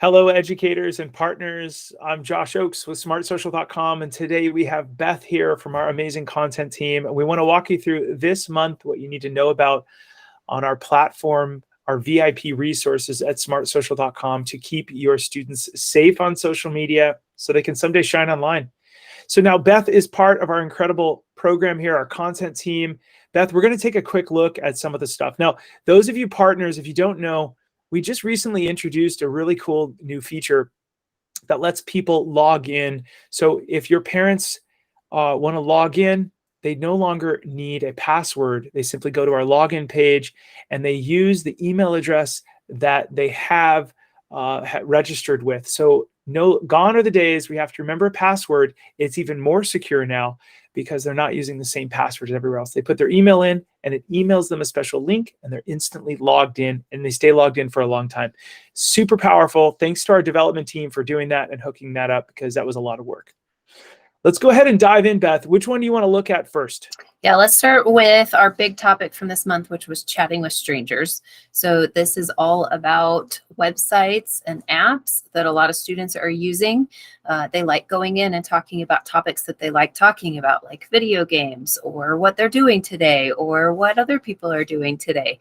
Hello, educators and partners. I'm Josh Oakes with smartsocial.com, and today we have Beth here from our amazing content team. We want to walk you through this month what you need to know about on our platform, our VIP resources at smartsocial.com to keep your students safe on social media so they can someday shine online. So now Beth is part of our incredible program here, our content team. Beth, we're going to take a quick look at some of the stuff. Now, those of you partners, if you don't know, we just recently introduced a really cool new feature that lets people log in. So if your parents want to log in, they no longer need a password. They simply go to our login page and they use the email address that they have registered with. So gone are the days we have to remember a password. It's even more secure now because they're not using the same password as everywhere else. They put their email in and it emails them a special link and they're instantly logged in and they stay logged in for a long time. Super powerful. Thanks to our development team for doing that and hooking that up because that was a lot of work. Let's go ahead and dive in, Beth. Which one do you want to look at first? Yeah, let's start with our big topic from this month, which was chatting with strangers. So this is all about websites and apps that a lot of students are using. They like going in and talking about topics that they like talking about, like video games or what they're doing today or what other people are doing today.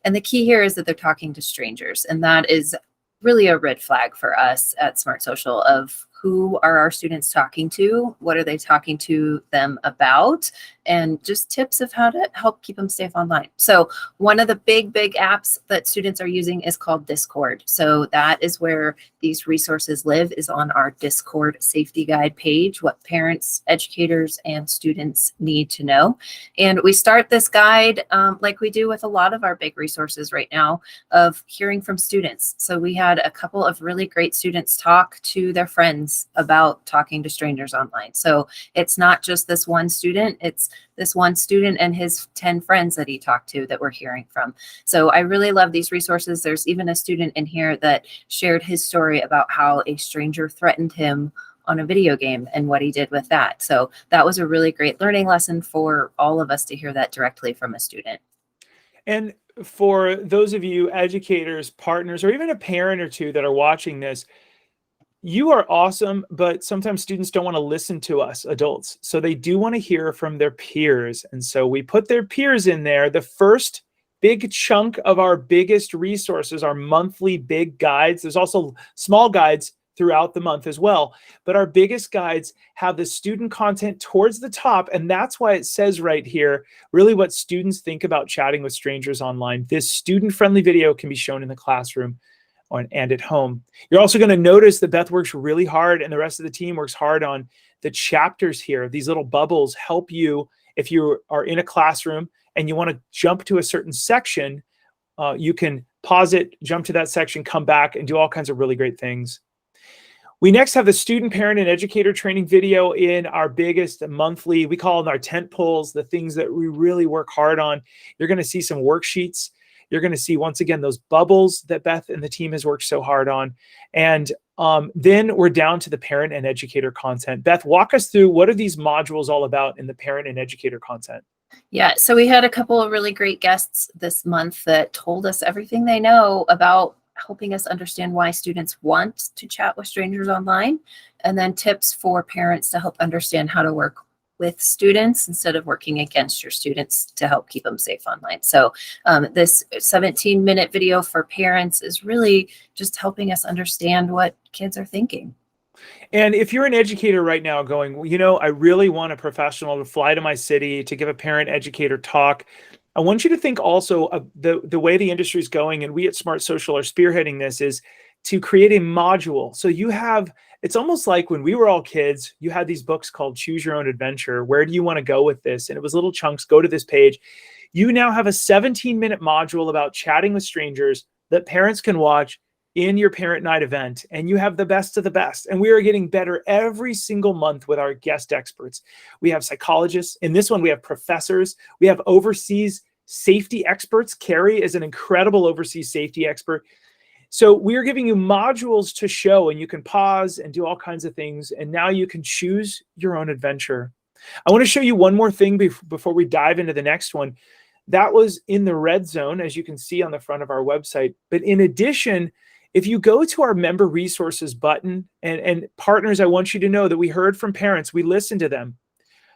And the key here is that they're talking to strangers. And that is really a red flag for us at Smart Social of who are our students talking to? What are they talking to them about? And just tips of how to help keep them safe online. So one of the big apps that students are using is called Discord. So that is where these resources live, is on our Discord safety guide page, what parents, educators, and students need to know. And we start this guide like we do with a lot of our big resources right now of hearing from students. So we had a couple of really great students talk to their friends about talking to strangers online. So it's not just this one student, it's this one student and his 10 friends that he talked to that we're hearing from. So I really love these resources. There's even a student in here that shared his story about how a stranger threatened him on a video game and what he did with that. So that was a really great learning lesson for all of us to hear that directly from a student. And for those of you educators, partners, or even a parent or two that are watching this, you are awesome, but sometimes students don't want to listen to us adults. So they do want to hear from their peers. And so we put their peers in there. The first big chunk of our biggest resources are monthly big guides. There's also small guides throughout the month as well. But our biggest guides have the student content towards the top. And that's why it says right here, really what students think about chatting with strangers online. This student-friendly video can be shown in the classroom and at home. You're also going to notice that Beth works really hard and the rest of the team works hard on the chapters here. These little bubbles help you if you are in a classroom and you want to jump to a certain section, you can pause it, jump to that section, come back and do all kinds of really great things. We next have the student, parent, and educator training video in our biggest monthly, we call them our tent poles, the things that we really work hard on. You're going to see some worksheets. You're going to see, once again, those bubbles that Beth and the team has worked so hard on. And then we're down to the parent and educator content. Beth, walk us through what are these modules all about in the parent and educator content? Yeah, so we had a couple of really great guests this month that told us everything they know about helping us understand why students want to chat with strangers online, and then tips for parents to help understand how to work with students instead of working against your students to help keep them safe online. So this 17-minute video for parents is really just helping us understand what kids are thinking. And if you're an educator right now going, well, you know, I really want a professional to fly to my city to give a parent educator talk, I want you to think also of the way the industry is going, and we at Smart Social are spearheading this, is to create a module. So you have, it's almost like when we were all kids, you had these books called Choose Your Own Adventure. Where do you want to go with this? And it was little chunks, go to this page. You now have a 17-minute module about chatting with strangers that parents can watch in your parent night event, and you have the best of the best. And we are getting better every single month with our guest experts. We have psychologists. In this one, we have professors. We have overseas safety experts. Carrie is an incredible overseas safety expert. So we are giving you modules to show, and you can pause and do all kinds of things. And now you can choose your own adventure. I want to show you one more thing before we dive into the next one. That was in the red zone, as you can see on the front of our website. But in addition, If you go to our member resources button, and partners, I want you to know that we heard from parents, we listened to them.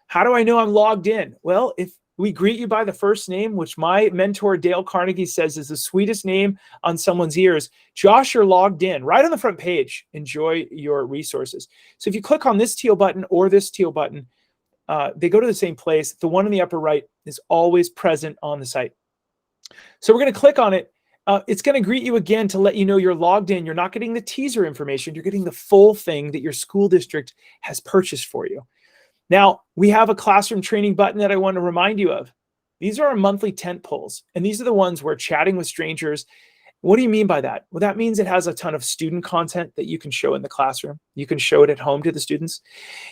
How do I know I'm logged in? Well, if we greet you by the first name, which my mentor Dale Carnegie says is the sweetest name on someone's ears, Josh, you're logged in right on the front page. Enjoy your resources. So if you click on this teal button or this teal button, they go to the same place. The one in the upper right is always present on the site. So we're going to click on it. It's going to greet you again to let you know you're logged in. You're not getting the teaser information. You're getting the full thing that your school district has purchased for you. Now, we have a classroom training button that I want to remind you of. These are our monthly tent poles, and these are the ones where chatting with strangers. What do you mean by that? Well, that means it has a ton of student content that you can show in the classroom. You can show it at home to the students.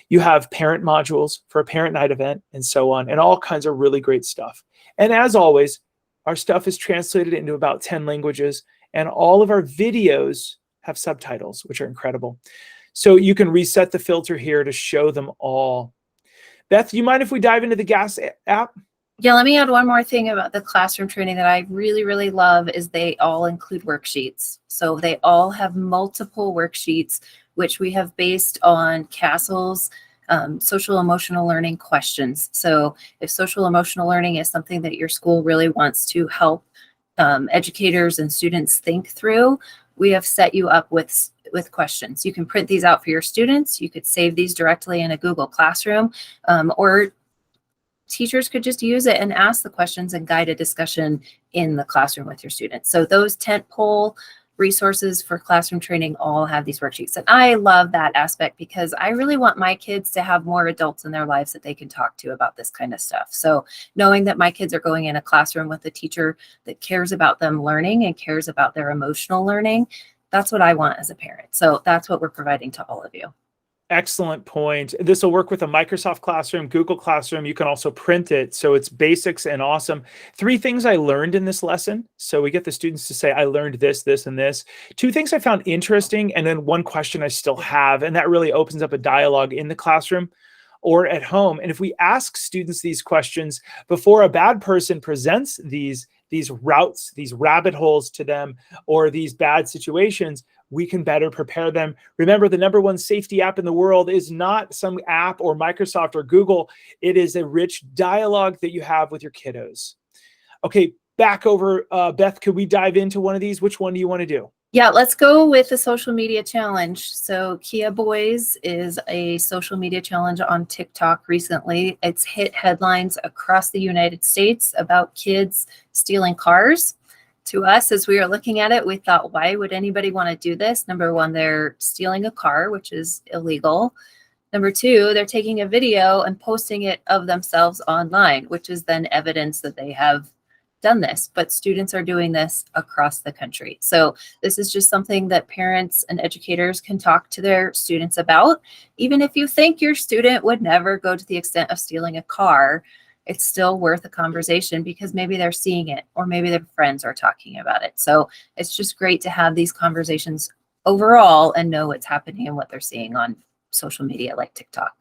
You have parent modules for a parent night event and so on, and all kinds of really great stuff. And as always, our stuff is translated into about 10 languages, and all of our videos have subtitles, which are incredible. So you can reset the filter here to show them all. Beth, you mind if we dive into the GAS app? Yeah, let me add one more thing about the classroom training that I really, really love is they all include worksheets. So they all have multiple worksheets, which we have based on CASEL's social emotional learning questions. So if social emotional learning is something that your school really wants to help educators and students think through, we have set you up with questions. You can print these out for your students. You could save these directly in a Google Classroom, or teachers could just use it and ask the questions and guide a discussion in the classroom with your students. So those tentpole resources for classroom training all have these worksheets. And I love that aspect because I really want my kids to have more adults in their lives that they can talk to about this kind of stuff. So knowing that my kids are going in a classroom with a teacher that cares about them learning and cares about their emotional learning, that's what I want as a parent. So that's what we're providing to all of you. Excellent point. This will work with a Microsoft Classroom, Google Classroom. You can also print it. So it's basics and awesome. 3 things I learned in this lesson. So we get the students to say, I learned this, this, and this. 2 things I found interesting. And then 1 question I still have. And that really opens up a dialogue in the classroom or at home. And if we ask students these questions before a bad person presents these routes, these rabbit holes to them, or these bad situations, we can better prepare them. Remember, the #1 safety app in the world is not some app or Microsoft or Google. It is a rich dialogue that you have with your kiddos. Okay, back over, Beth, could we dive into one of these? Which one do you want to do? Yeah, let's go with the social media challenge. So Kia Boys is a social media challenge on TikTok recently. It's hit headlines across the United States about kids stealing cars. To us, as we were looking at it, we thought, why would anybody want to do this? Number 1, they're stealing a car, which is illegal. Number 2, they're taking a video and posting it of themselves online, which is then evidence that they have done this, but students are doing this across the country. So this is just something that parents and educators can talk to their students about. Even if you think your student would never go to the extent of stealing a car, it's still worth a conversation because maybe they're seeing it or maybe their friends are talking about it. So it's just great to have these conversations overall and know what's happening and what they're seeing on social media like TikTok.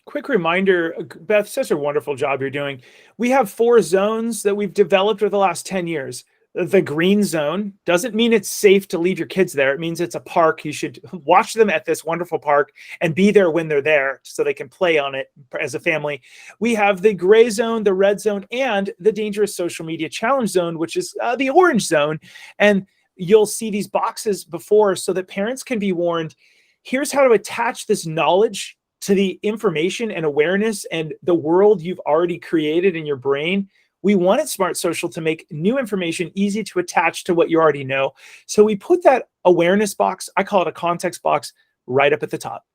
Quick reminder, Beth, such a wonderful job you're doing. We have 4 zones that we've developed over the last 10 years. The green zone doesn't mean it's safe to leave your kids there. It means it's a park. You should watch them at this wonderful park and be there when they're there so they can play on it as a family. We have the gray zone, the red zone, and the dangerous social media challenge zone, which is the orange zone. And you'll see these boxes before so that parents can be warned. Here's how to attach this knowledge to the information and awareness and the world you've already created in your brain. We wanted Smart Social to make new information easy to attach to what you already know. So we put that awareness box, I call it a context box, right up at the top.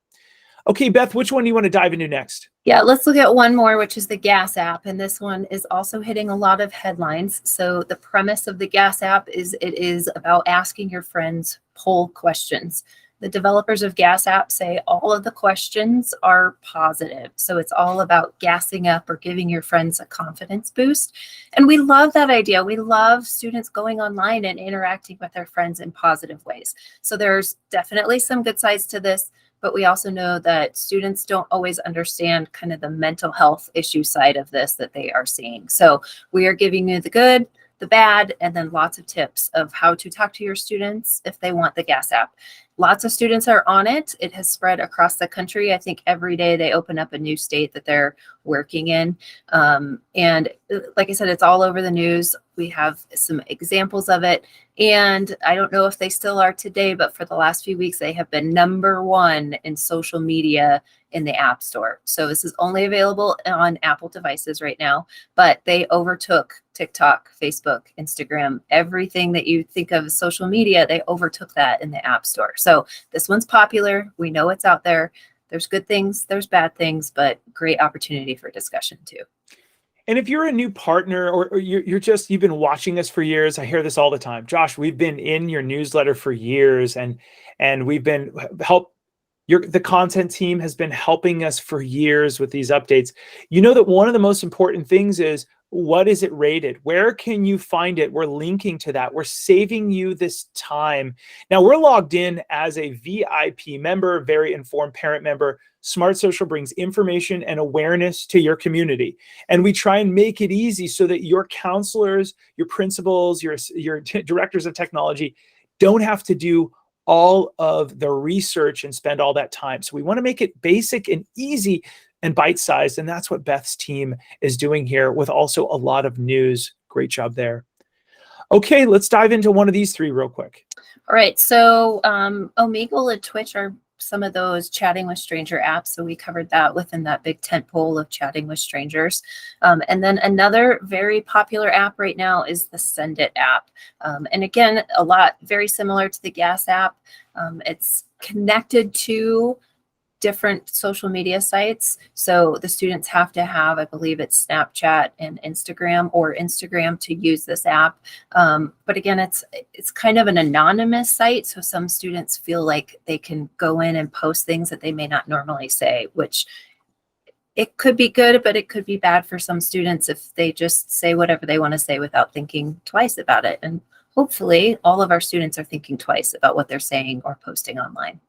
Okay, Beth, which one do you want to dive into next? Yeah, let's look at one more, which is the GAS app. And this one is also hitting a lot of headlines. So the premise of the GAS app is it is about asking your friends poll questions. The developers of GAS app say all of the questions are positive. So it's all about gassing up or giving your friends a confidence boost. And we love that idea. We love students going online and interacting with their friends in positive ways. So there's definitely some good sides to this, but we also know that students don't always understand kind of the mental health issue side of this that they are seeing. So we are giving you the good, the bad, and then lots of tips of how to talk to your students if they want the GAS app. Lots of students are on it. It has spread across the country. I think every day they open up a new state that they're working in. And like I said, it's all over the news. We have some examples of it. And I don't know if they still are today, but for the last few weeks, they have been #1 in social media in the App Store. So this is only available on Apple devices right now, but they overtook TikTok, Facebook, Instagram, everything that you think of as social media, they overtook that in the App Store. So this one's popular. We know it's out there. There's good things, there's bad things, but great opportunity for discussion too. And if you're a new partner or you've been watching us for years, I hear this all the time. Josh, we've been in your newsletter for years and we've been the content team has been helping us for years with these updates. You know that one of the most important things is, what is it rated? Where can you find it? We're linking to that. We're saving you this time. Now we're logged in as a VIP member, very informed parent member. Smart Social brings information and awareness to your community. And we try and make it easy so that your counselors, your principals, your directors of technology don't have to do all of the research and spend all that time. So we want to make it basic and easy and bite-sized. And that's what Beth's team is doing here with also a lot of news. Great job there. Okay, let's dive into one of these three real quick. All right, so Omegle and Twitch are some of those chatting with stranger apps. So we covered that within that big tent pole of chatting with strangers. And then another very popular app right now is the Send It app. And again, a lot very similar to the GAS app. It's connected to different social media sites. So the students have to have, I believe it's Snapchat and Instagram, or Instagram to use this app. But again, it's kind of an anonymous site. So some students feel like they can go in and post things that they may not normally say, which it could be good, but it could be bad for some students if they just say whatever they want to say without thinking twice about it. And hopefully all of our students are thinking twice about what they're saying or posting online.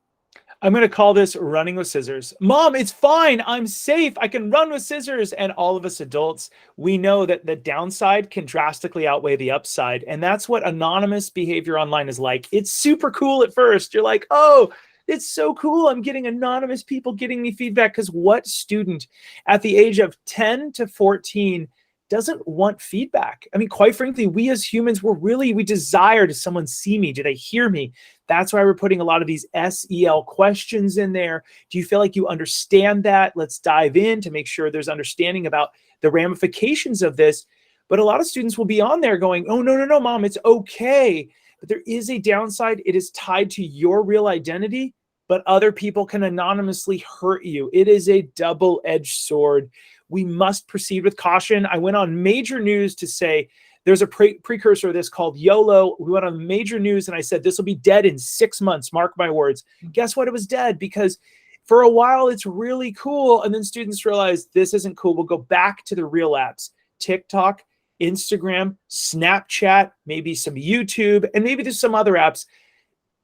I'm going to call this running with scissors. Mom, it's fine. I'm safe. I can run with scissors. And all of us adults, we know that the downside can drastically outweigh the upside. And that's what anonymous behavior online is like. It's super cool at first. You're like, oh, it's so cool. I'm getting anonymous people getting me feedback. Because what student at the age of 10 to 14 doesn't want feedback? I mean, quite frankly, we as humans, we desire, does someone see me? Do they hear me? That's why we're putting a lot of these SEL questions in there. Do you feel like you understand that? Let's dive in to make sure there's understanding about the ramifications of this. But a lot of students will be on there going, oh, no, mom, it's okay. But there is a downside. It is tied to your real identity, but other people can anonymously hurt you. It is a double-edged sword. We must proceed with caution. I went on major news to say there's a precursor of this called YOLO. We went on major news and I said, this will be dead in 6 months. Mark my words. Guess what? It was dead because for a while it's really cool. And then students realized this isn't cool. We'll go back to the real apps, TikTok, Instagram, Snapchat, maybe some YouTube, and maybe there's some other apps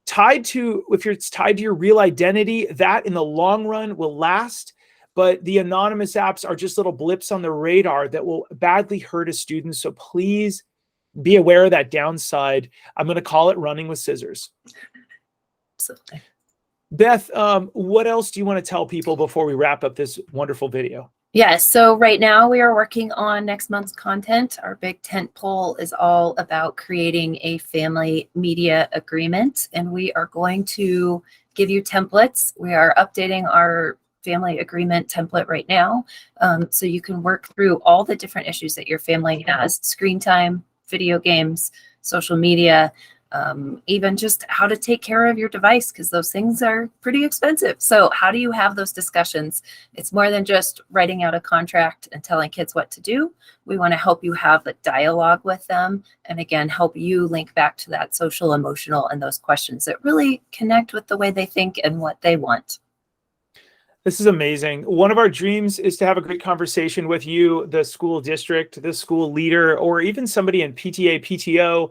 if it's tied to your real identity, that in the long run will last. But the anonymous apps are just little blips on the radar that will badly hurt a student. So please be aware of that downside. I'm going to call it running with scissors. Absolutely. Beth, what else do you want to tell people before we wrap up this wonderful video? Yes, so right now we are working on next month's content. Our big tent pole is all about creating a family media agreement, and we are going to give you templates. We are updating our family agreement template right now, so you can work through all the different issues that your family has: screen time, video games, social media, even just how to take care of your device, because those things are pretty expensive. So how do you have those discussions? It's more than just writing out a contract and telling kids what to do. We want to help you have a dialogue with them, and again, help you link back to that social, emotional, and those questions that really connect with the way they think and what they want. This is amazing. One of our dreams is to have a great conversation with you, the school district, the school leader, or even somebody in PTA, PTO.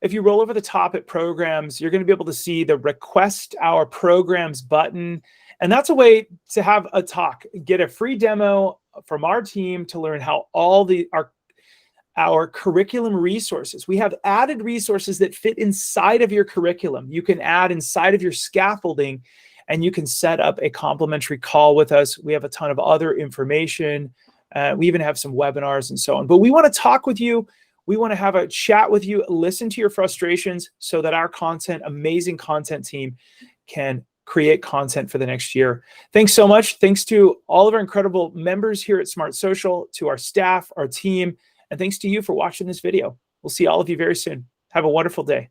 If you roll over the top at programs, you're going to be able to see the request our programs button. And that's a way to have a talk, get a free demo from our team to learn how all our curriculum resources. We have added resources that fit inside of your curriculum. You can add inside of your scaffolding, and you can set up a complimentary call with us. We have a ton of other information. We even have some webinars and so on. But we want to talk with you. We want to have a chat with you, listen to your frustrations so that our amazing content team can create content for the next year. Thanks so much. Thanks to all of our incredible members here at Smart Social, to our staff, our team, and thanks to you for watching this video. We'll see all of you very soon. Have a wonderful day.